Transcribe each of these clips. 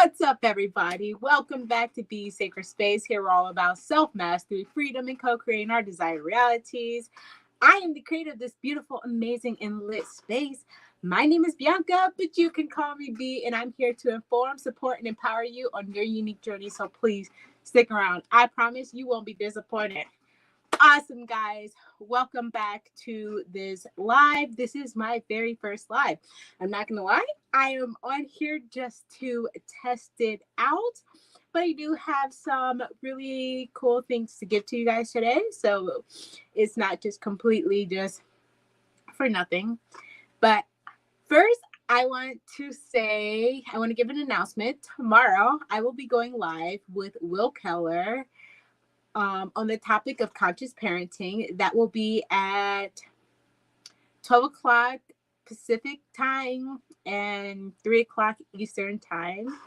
What's up, everybody? Welcome back to Be Sacred Space. Here we're all about self-mastery, freedom, and co-creating our desired realities. I am the creator of this beautiful, amazing, and lit space. My name is Bianca, but you can call me B, and I'm here to inform, support, and empower you on your unique journey. So please stick around. I promise you won't be disappointed. Awesome, guys. Welcome back to this live. This is my very first live. I'm not going to lie. I am on here just to test it out, but I do have some really cool things to give to you guys today. So it's not just completely just for nothing. But first, I want to give an announcement. Tomorrow, I will be going live with Will Keller on the topic of conscious parenting. That will be at 12 o'clock Pacific time and 3 o'clock Eastern time.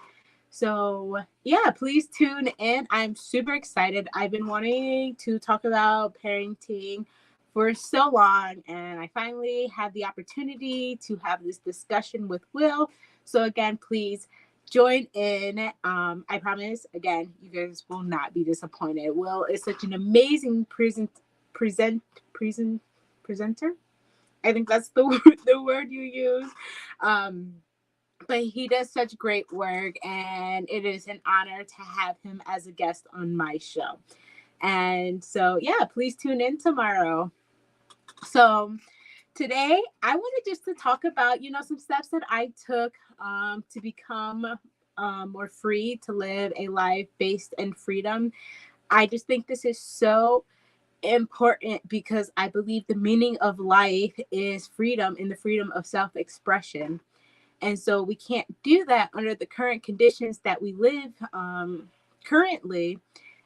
So yeah, please tune in. I'm super excited. I've been wanting to talk about parenting for so long, and I finally had the opportunity to have this discussion with Will. So again, please join in. I promise, again, you guys will not be disappointed. Will is such an amazing presenter. I think that's the word you use. But he does such great work, and it is an honor to have him as a guest on my show. And so, yeah, please tune in tomorrow. So today, I wanted just to talk about, some steps that I took to become more free, to live a life based in freedom. I just think this is so important because I believe the meaning of life is freedom and the freedom of self-expression. And so we can't do that under the current conditions that we live currently.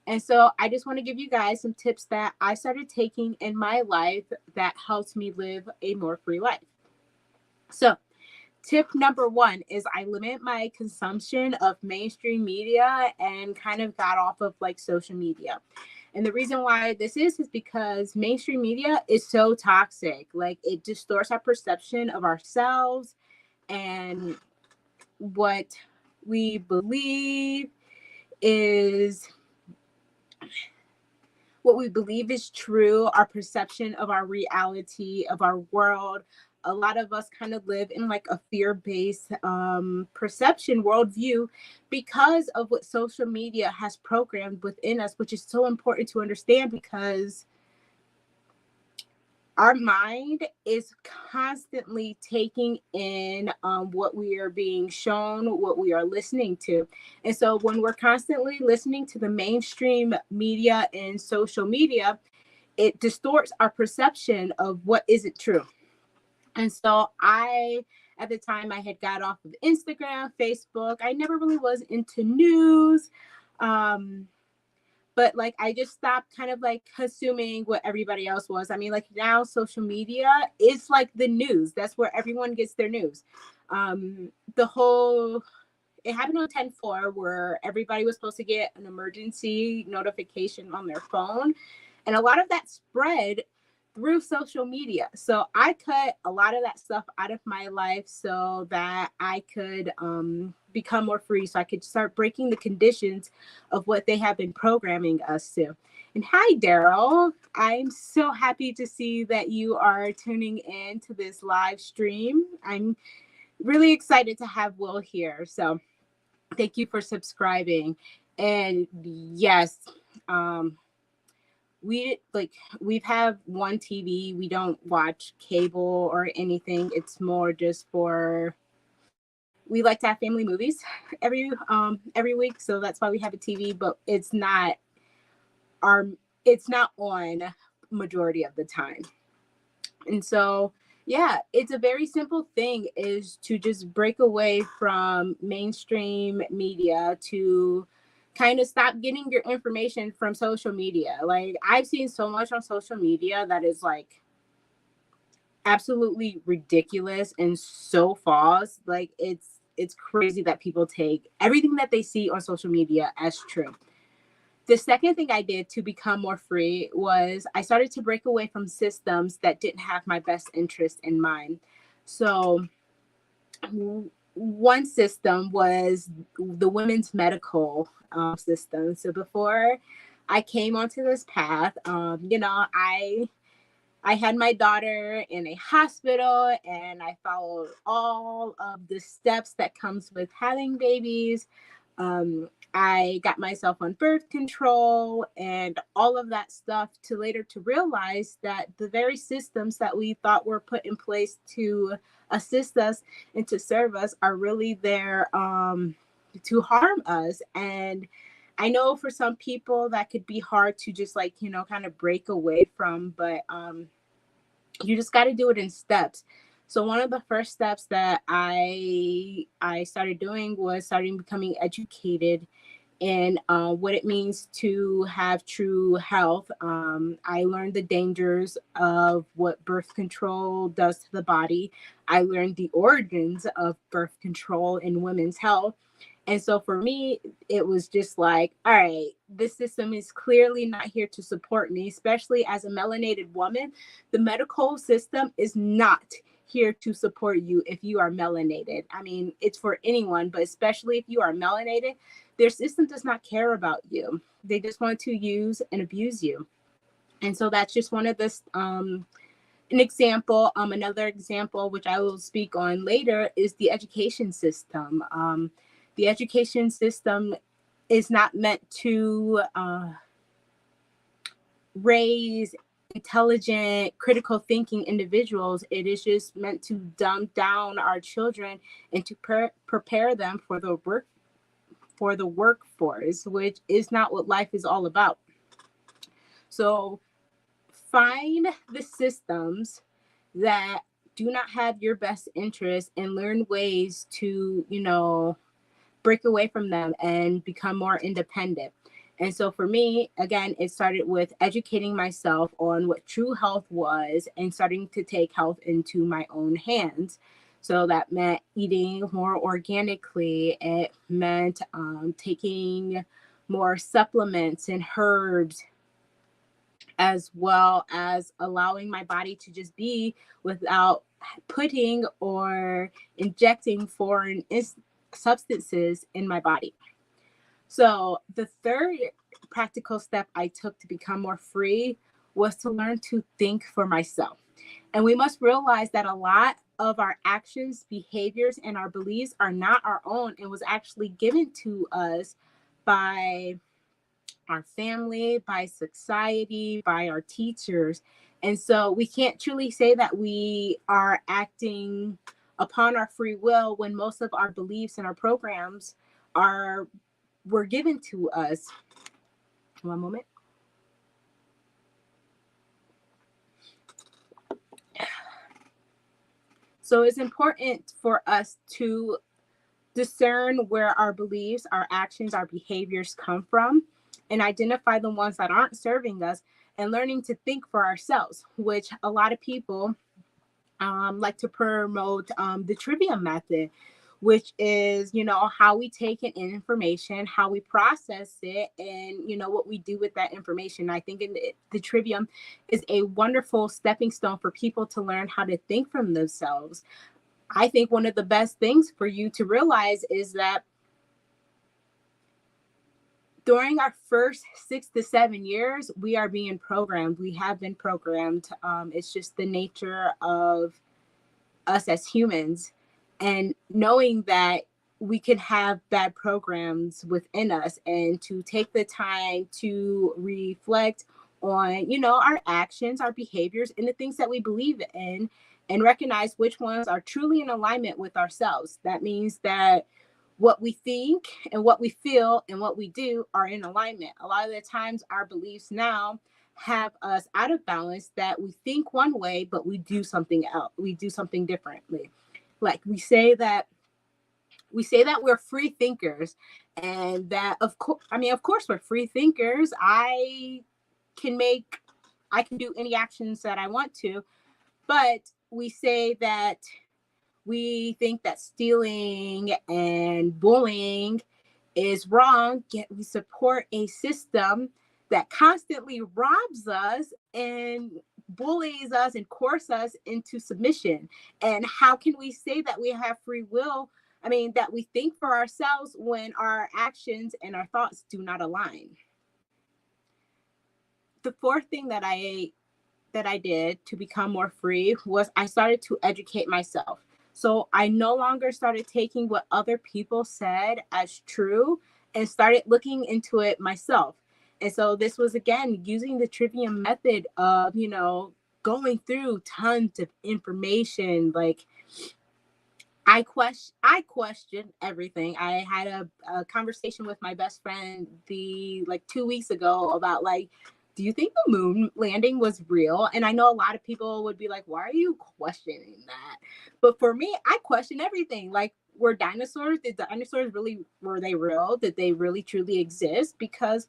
And so I just want to give you guys some tips that I started taking in my life that helps me live a more free life. So tip number one is I limit my consumption of mainstream media and kind of got off of like social media. And the reason why this is because mainstream media is so toxic. Like it distorts our perception of ourselves and what we believe is true, our perception of our reality, of our world. A lot of us kind of live in like a fear-based perception worldview because of what social media has programmed within us, which is so important to understand because our mind is constantly taking in what we are being shown, what we are listening to. And so when we're constantly listening to the mainstream media and social media, it distorts our perception of what isn't true. And so at the time, I had got off of Instagram, Facebook. I never really was into news. But like I just stopped kind of like consuming what everybody else was. I mean, like now social media is like the news. That's where everyone gets their news. It happened on 10/4 where everybody was supposed to get an emergency notification on their phone. And a lot of that spread through social media. So I cut a lot of that stuff out of my life so that I could become more free, so I could start breaking the conditions of what they have been programming us to. And hi, Daryl. I'm so happy to see that you are tuning in to this live stream. I'm really excited to have Will here. So thank you for subscribing. And yes, we've have one TV. We don't watch cable or anything. It's more just we like to have family movies every week, so that's why we have a TV, but it's not on majority of the time. And so yeah, it's a very simple thing, is to just break away from mainstream media, to kind of stop getting your information from social media. Like I've seen so much on social media that is like absolutely ridiculous and so false. Like it's crazy that people take everything that they see on social media as true. The second thing I did to become more free was I started to break away from systems that didn't have my best interest in mind. So one system was the women's medical system. So before I came onto this path, I had my daughter in a hospital, and I followed all of the steps that comes with having babies. I got myself on birth control and all of that stuff, to later to realize that the very systems that we thought were put in place to assist us and to serve us are really there to harm us. And I know for some people that could be hard to just kind of break away from, but you just got to do it in steps. So one of the first steps that I started doing was starting becoming educated in what it means to have true health. I learned the dangers of what birth control does to the body. I learned the origins of birth control in women's health. And so for me, it was just like, all right, this system is clearly not here to support me, especially as a melanated woman. The medical system is not here to support you if you are melanated. I mean, it's for anyone, but especially if you are melanated, their system does not care about you. They just want to use and abuse you. And so that's just one of this, an example. Another example, which I will speak on later, is the education system. The education system is not meant to raise intelligent, critical thinking individuals. It is just meant to dumb down our children and to prepare them for the workforce, which is not what life is all about. So find the systems that do not have your best interest and learn ways to, break away from them and become more independent. And so for me, again, it started with educating myself on what true health was and starting to take health into my own hands. So that meant eating more organically. It meant taking more supplements and herbs, as well as allowing my body to just be without putting or injecting foreign substances in my body. So the third practical step I took to become more free was to learn to think for myself. And we must realize that a lot of our actions, behaviors, and our beliefs are not our own, and was actually given to us by our family, by society, by our teachers. And so we can't truly say that we are acting upon our free will when most of our beliefs and our programs were given to us. One moment. So it's important for us to discern where our beliefs, our actions, our behaviors come from, and identify the ones that aren't serving us, and learning to think for ourselves, which a lot of people like to promote the trivia method, which is, how we take in information, how we process it, and, what we do with that information. I think the trivia is a wonderful stepping stone for people to learn how to think from themselves. I think one of the best things for you to realize is that during our first 6 to 7 years, we are being programmed. We have been programmed. It's just the nature of us as humans. And knowing that we could have bad programs within us, and to take the time to reflect on, our actions, our behaviors, and the things that we believe in, and recognize which ones are truly in alignment with ourselves. That means that what we think and what we feel and what we do are in alignment. A lot of the times our beliefs now have us out of balance, that we think one way, but we do something else. We do something differently. Like we say that we're free thinkers, and that of course we're free thinkers. I can do any actions that I want to, but we say that we think that stealing and bullying is wrong, yet we support a system that constantly robs us and bullies us and coerces us into submission. And how can we say that we have free will that we think for ourselves when our actions and our thoughts do not align. The fourth thing that I did to become more free was I started to educate myself. So I no longer started taking what other people said as true and started looking into it myself. And so this was again using the Trivium method of, going through tons of information. Like I questioned everything. I had a conversation with my best friend 2 weeks ago about like, do you think the moon landing was real? And I know a lot of people would be like, why are you questioning that? But for me, I question everything. Like, were dinosaurs? Did dinosaurs really, were they real? Did they really truly exist? Because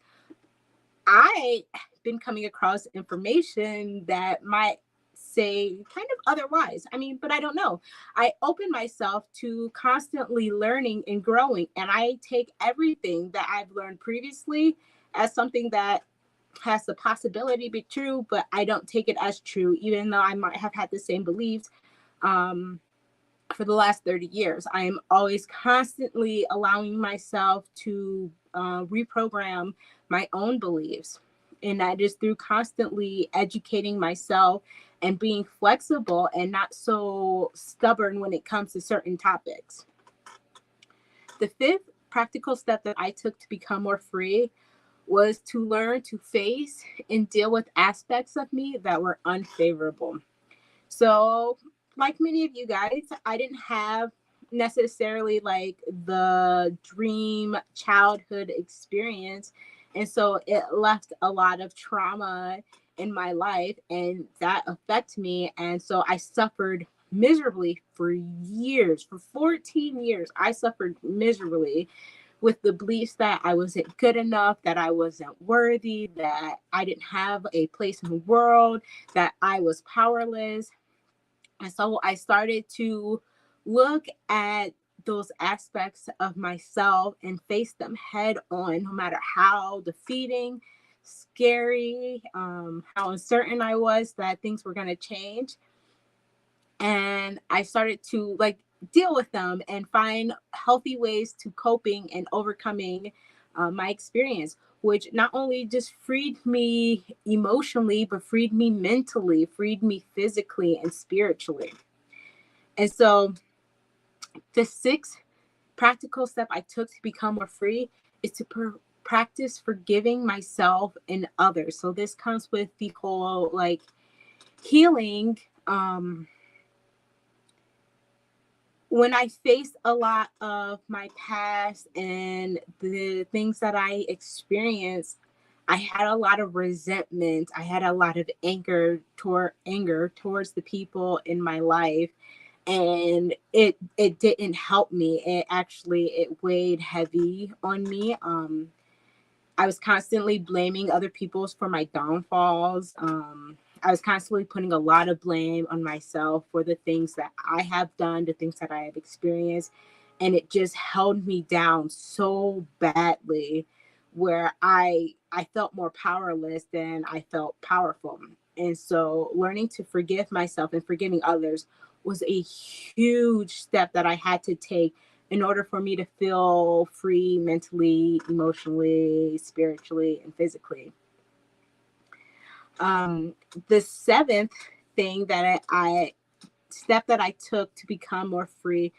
I been coming across information that might say kind of otherwise. But I don't know. I open myself to constantly learning and growing, and I take everything that I've learned previously as something that has the possibility to be true, but I don't take it as true, even though I might have had the same beliefs for the last 30 years. I am always constantly allowing myself to reprogram my own beliefs. And that is through constantly educating myself and being flexible and not so stubborn when it comes to certain topics. The fifth practical step that I took to become more free was to learn to face and deal with aspects of me that were unfavorable. So, like many of you guys, I didn't have necessarily like the dream childhood experience. And so it left a lot of trauma in my life, and that affected me. And so I suffered miserably for years. For 14 years, I suffered miserably with the beliefs that I wasn't good enough, that I wasn't worthy, that I didn't have a place in the world, that I was powerless. And so I started to look at those aspects of myself and face them head on, no matter how defeating, scary, how uncertain I was that things were going to change. And I started to like deal with them and find healthy ways to coping and overcoming my experience, which not only just freed me emotionally, but freed me mentally, freed me physically and spiritually. And so the sixth practical step I took to become more free is to practice forgiving myself and others. So this comes with the whole like healing. When I faced a lot of my past and the things that I experienced, I had a lot of resentment. I had a lot of anger towards the people in my life, and it didn't help me. It weighed heavy on me. I was constantly blaming other people's for my downfalls. I was constantly putting a lot of blame on myself for the things that I have done, the things that I have experienced. And it just held me down so badly where I felt more powerless than I felt powerful. And so learning to forgive myself and forgiving others was a huge step that I had to take in order for me to feel free mentally, emotionally, spiritually, and physically. The seventh thing that I step that I took to become more free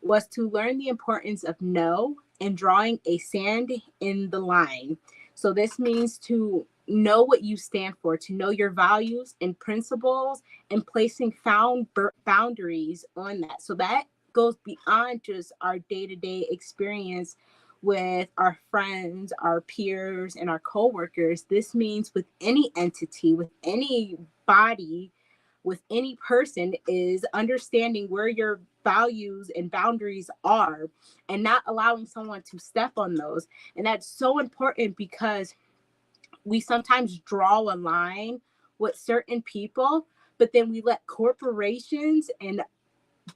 was to learn the importance of no and drawing a sand in the line. So this means to know what you stand for, to know your values and principles, and placing found boundaries on that. So that goes beyond just our day-to-day experience with our friends, our peers, and our coworkers. This means with any entity, with any body, with any person, is understanding where your values and boundaries are and not allowing someone to step on those. And that's so important because we sometimes draw a line with certain people, but then we let corporations and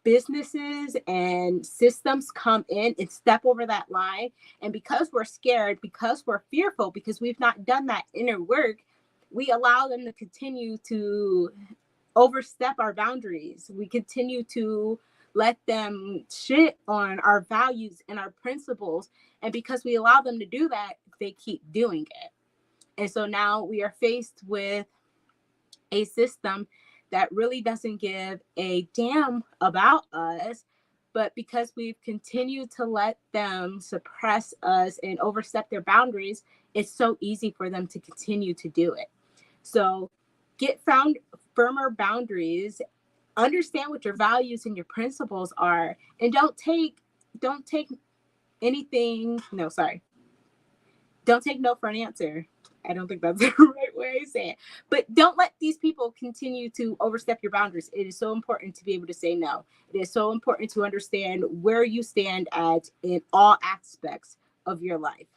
businesses and systems come in and step over that line. And because we're scared, because we're fearful, because we've not done that inner work, we allow them to continue to overstep our boundaries. We continue to let them shit on our values and our principles. And because we allow them to do that, they keep doing it. And so now we are faced with a system that really doesn't give a damn about us. But because we've continued to let them suppress us and overstep their boundaries, it's so easy for them to continue to do it. So get found firmer boundaries, understand what your values and your principles are, and don't take anything, no, sorry. Don't take no for an answer. I don't think that's the right way to say it. But don't let these people continue to overstep your boundaries. It is so important to be able to say no. It is so important to understand where you stand at in all aspects of your life.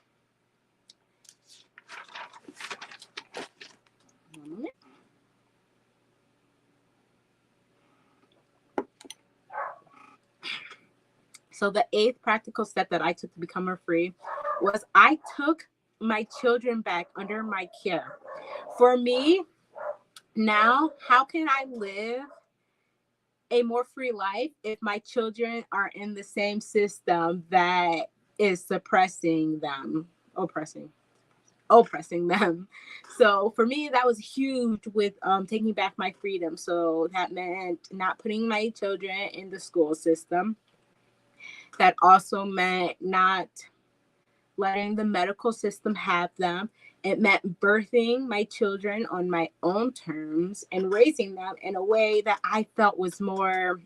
So the 8th practical step that I took to become more free was I took my children back under my care. For me, now, how can I live a more free life if my children are in the same system that is suppressing them, oppressing them? So for me, that was huge with taking back my freedom. So that meant not putting my children in the school system. That also meant not letting the medical system have them. It meant birthing my children on my own terms and raising them in a way that I felt was more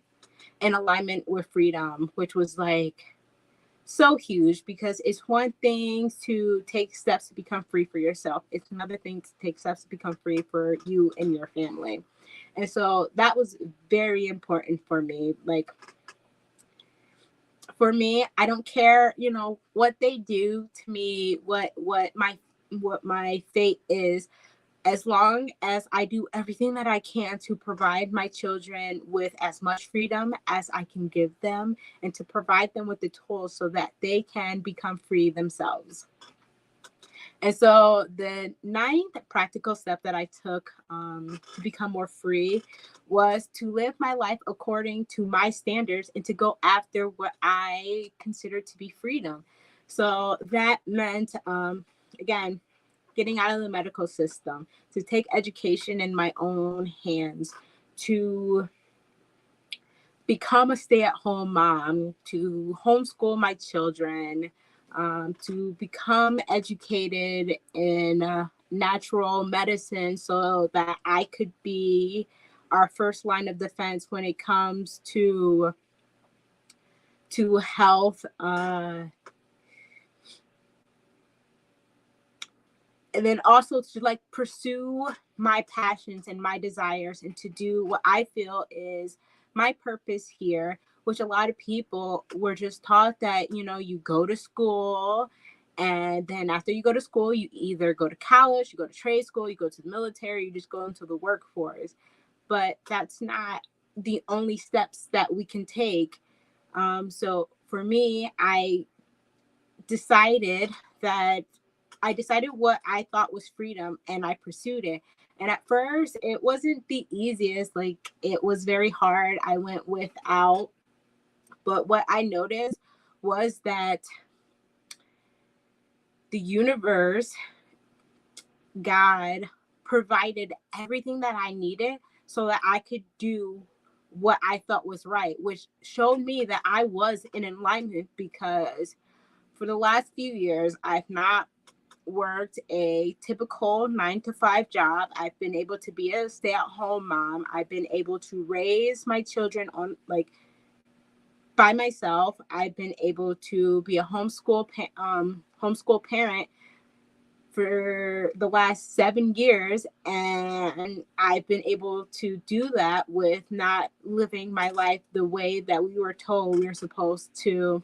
in alignment with freedom, which was like so huge, because it's one thing to take steps to become free for yourself. It's another thing to take steps to become free for you and your family. And so that was very important for me. Like, for me, I don't care, what they do to me, what my fate is, as long as I do everything that I can to provide my children with as much freedom as I can give them, and to provide them with the tools so that they can become free themselves. And so the 9th practical step that I took to become more free was to live my life according to my standards and to go after what I consider to be freedom. So that meant, again, getting out of the medical system, to take education in my own hands, to become a stay-at-home mom, to homeschool my children, to become educated in natural medicine so that I could be our first line of defense when it comes to health. And then also to like pursue my passions and my desires, and to do what I feel is my purpose here, which a lot of people were just taught that, you go to school, and then after you go to school, you either go to college, you go to trade school, you go to the military, you just go into the workforce. But that's not the only steps that we can take. So for me, decided that I decided what I thought was freedom, and I pursued it. And at first, it wasn't the easiest. Like, it was very hard. I went without. But what I noticed was that the universe, God, provided everything that I needed so that I could do what I thought was right, which showed me that I was in alignment, because for the last few years, I've not worked a typical 9 to 5 job. I've been able to be a stay-at-home mom. I've been able to raise my children on by myself. I've been able to be a homeschool parent for the last 7 years, and I've been able to do that with not living my life the way that we were told we were supposed to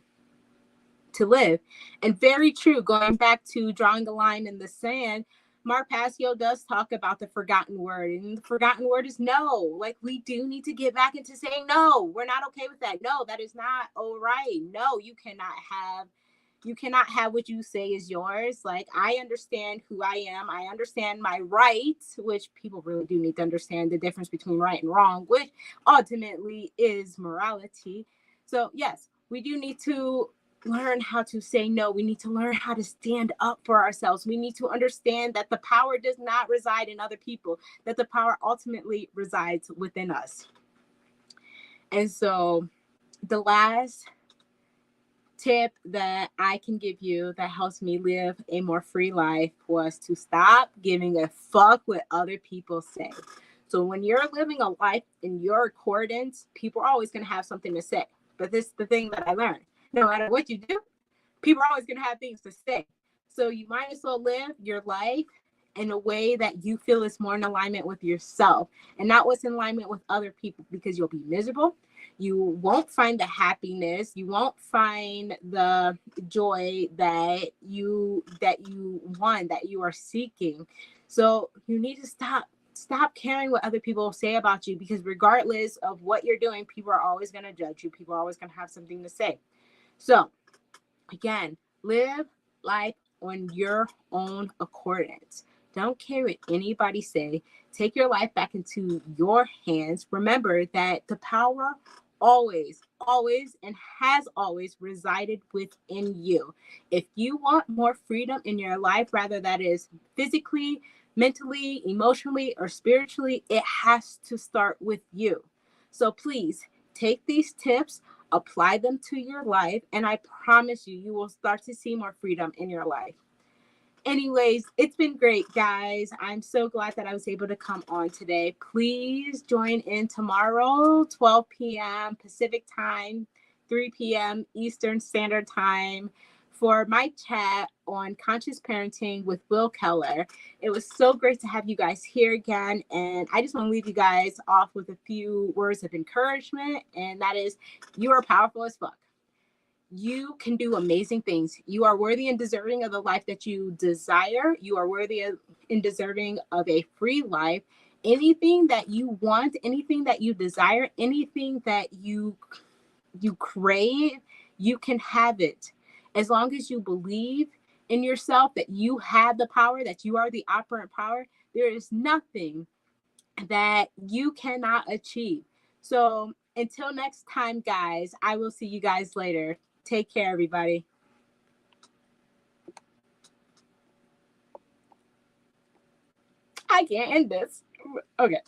live. And very true, going back to drawing a line in the sand, Mark Passio does talk about the forgotten word, and the forgotten word is no. Like, we do need to get back into saying no. We're not okay with that. No, that is not all right. No, you cannot have You cannot have what you say is yours. Like, I understand who I am. I understand my rights, which people really do need to understand the difference between right and wrong, which ultimately is morality. So, yes, we do need to learn how to say no. We need to learn how to stand up for ourselves. We need to understand that the power does not reside in other people, that the power ultimately resides within us. And so, the last tip that I can give you that helps me live a more free life was to stop giving a fuck what other people say. So when you're living a life in your accordance, people are always going to have something to say. But this is the thing that I learned. No matter what you do, people are always going to have things to say. So you might as well live your life in a way that you feel is more in alignment with yourself and not what's in alignment with other people, because you'll be miserable. You won't find the happiness. You won't find the joy that you want, that you are seeking. So you need to stop caring what other people say about you, because regardless of what you're doing, people are always going to judge you. People are always going to have something to say. So again, live life on your own accordance. Don't care what anybody say. Take your life back into your hands. Remember that the power always, and has always resided within you. If you want more freedom in your life, rather that is physically, mentally, emotionally, or spiritually, it has to start with you. So please take these tips, apply them to your life, and I promise you, you will start to see more freedom in your life. Anyways, it's been great, guys. I'm so glad that I was able to come on today. Please join in tomorrow, 12 p.m. Pacific time, 3 p.m. Eastern Standard Time, for my chat on conscious parenting with Will Keller. It was so great to have you guys here again. And I just want to leave you guys off with a few words of encouragement. And that is, you are powerful as fuck. You can do amazing things. You are worthy and deserving of the life that you desire. You are worthy and deserving of a free life. Anything that you want, anything that you desire, anything that you crave, you can have it. As long as you believe in yourself, that you have the power, that you are the operant power, there is nothing that you cannot achieve. So until next time, guys, I will see you guys later. Take care, everybody. I can't end this. Okay.